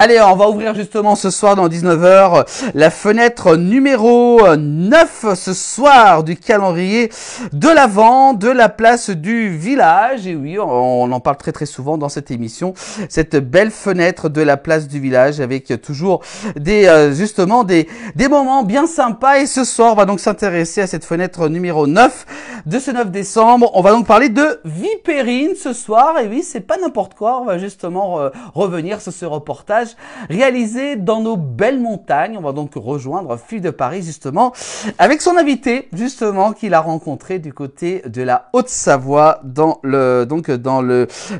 Allez, on va ouvrir justement ce soir dans 19h la fenêtre numéro 9 ce soir du calendrier de l'Avent de la place du village. Et oui, on en parle très souvent dans cette émission, cette belle fenêtre de la place du village avec toujours justement des moments bien sympas. Et ce soir, on va donc s'intéresser à cette fenêtre numéro 9 de ce 9 décembre. On va donc parler de vipérine ce soir. Et oui, c'est pas n'importe quoi. On va justement revenir sur ce reportage réalisé dans nos belles montagnes. On va donc rejoindre Philippe de Paris justement avec son invité justement qu'il a rencontré du côté de la Haute-Savoie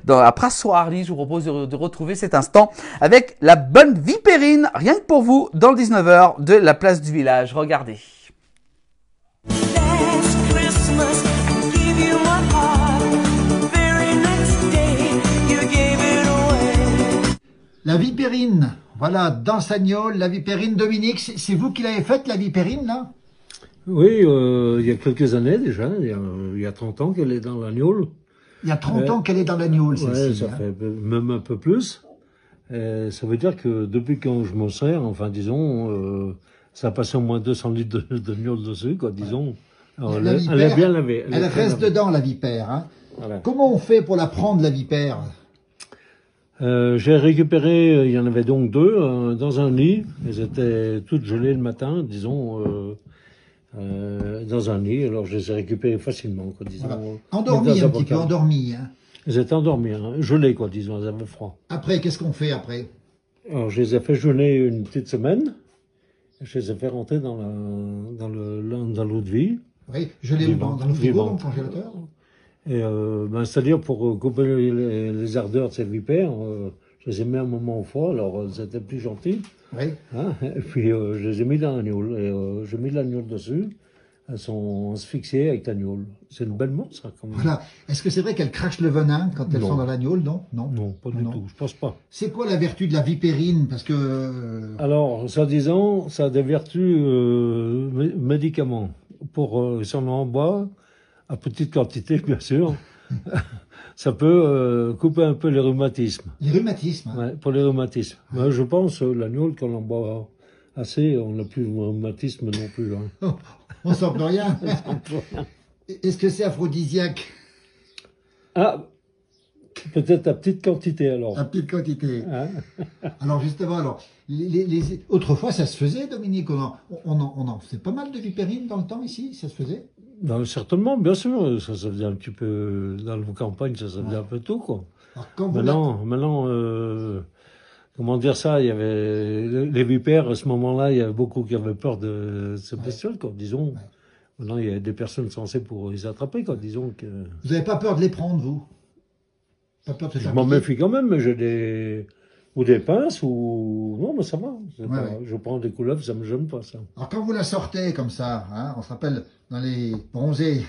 à Prassoirly. Je vous propose de retrouver cet instant avec la bonne vipérine rien que pour vous dans le 19h de la place du village. Regardez. La vipérine, voilà, dans sa gnôle, la vipérine. Dominique, c'est vous qui l'avez faite, la vipérine, là? Oui, il y a quelques années déjà, il y a 30 ans qu'elle est dans la gnôle. Il y a 30 ans qu'elle est dans la gnôle, celle-ci. Ouais, ça fait même un peu plus. Ça veut dire que depuis quand je m'en sers, enfin disons, ça a passé au moins 200 litres de gnôle dessus, quoi, disons. Alors, elle est bien lavée. Elle reste dedans, la vipère. Hein. Voilà. Comment on fait pour la prendre, la vipère? J'ai récupéré, il y en avait donc deux, dans un lit. Elles étaient toutes gelées le matin, disons, dans un lit. Alors je les ai récupérées facilement, quoi, disons. Voilà. Endormies un petit peu, endormies. Hein. Elles étaient endormies, hein, gelées, quoi, disons, elles avaient froid. Après, qu'est-ce qu'on fait après? Alors je les ai fait jeûner une petite semaine. Je les ai fait rentrer dans l'eau de vie. Oui, gelées dans le frigo, dans le congélateur. Et c'est-à-dire pour couper les ardeurs de ces vipères, je les ai mis un moment au froid, alors c'était plus gentil. Oui. Hein, et puis je les ai mis dans la gnôle, et j'ai mis de la gnôle dessus. Elles sont asphyxiées avec la gnôle. C'est une belle montre, ça, quand même. Voilà. Est-ce que c'est vrai qu'elles crachent le venin quand elles sont dans la gnôle? Non, non. Non, pas du tout, je pense pas. C'est quoi la vertu de la vipérine? Parce que... Alors, soi-disant, ça a des vertus médicaments. Si on en boit, à petite quantité, bien sûr, ça peut couper un peu les rhumatismes. Les rhumatismes. Hein. Ouais, pour les rhumatismes. Ouais. Mais je pense, la gnôle, quand on en boit assez, on n'a plus de rhumatisme non plus. Hein. On sent plus rien. Est-ce que c'est aphrodisiaque? Ah, peut-être à petite quantité, alors. À petite quantité. Hein. Alors, justement, autrefois, ça se faisait, Dominique. On en faisait pas mal de vipérine dans le temps, ici? Ça se faisait? Certainement, bien sûr. Ça faisait un petit peu, dans la campagne, ça faisait un peu tout, quoi. Alors, maintenant, comment dire ça, il y avait les vipères, à ce moment-là, il y avait beaucoup qui avaient peur de ces bestioles, quoi, disons. Ouais. Maintenant, il y a des personnes censées pour les attraper, quoi, disons que... Vous n'avez pas peur de les prendre, vous? Pas peur de Je m'en méfie quand même, mais j'ai des pinces, ou... Non, mais ça va. Je prends des couleuvres, ça me gêne pas, ça. Alors, quand vous la sortez comme ça, hein, on se rappelle dans les bronzés,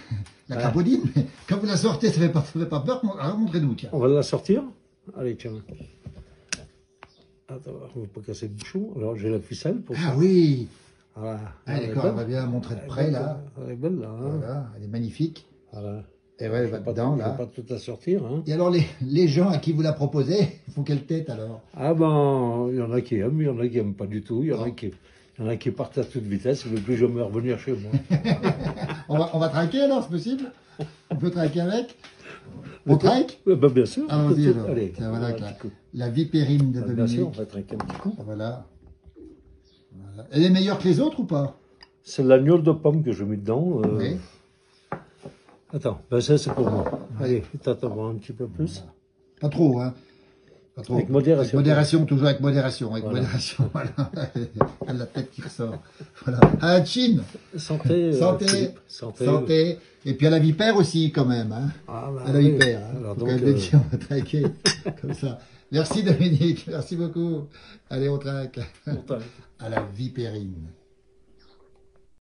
la crapaudine, mais quand vous la sortez, ça fait pas peur? Alors, montrez-nous, tiens. On va la sortir? Allez, tiens. Attends, on ne va pas casser le bouchon. Alors, j'ai la ficelle pour ça. Ah oui! Voilà. Ah, d'accord, on va bien montrer de près, là. Elle est belle, là. Hein. Voilà, elle est magnifique. Voilà. Et ouais, elle va dedans, là. Je ne vais pas tout la sortir. Hein. Et alors, les gens à qui vous la proposez, font quelle tête, alors? Ah ben, il y en a qui aiment, il y en a qui n'aiment pas du tout. Il y en a qui partent à toute vitesse, ils ne veulent plus jamais revenir chez moi. on va traquer, alors, c'est possible? On peut traquer avec? On traque? Ben, bien sûr. Allons-y, alors. Allez, tiens, voilà, la vipérine de Dominique. Bien sûr, on va traquer un petit coup. Voilà. Elle est meilleure que les autres ou pas? C'est la gnôle de pomme que je mets dedans. Oui. Attends, ben ça c'est pour moi. Allez, t'attends un petit peu plus. Pas trop, hein. Pas trop. Avec modération. Avec modération, toujours avec modération. Avec modération, voilà. Elle a la tête qui ressort. Voilà. À la Chine. Santé. Santé. Et puis à la vipère aussi, quand même, hein. Ah, bah, à la vipère. Hein. Alors, donc, on va traquer. Comme ça. Merci Dominique. Merci beaucoup. Allez, on traque. À la vipérine.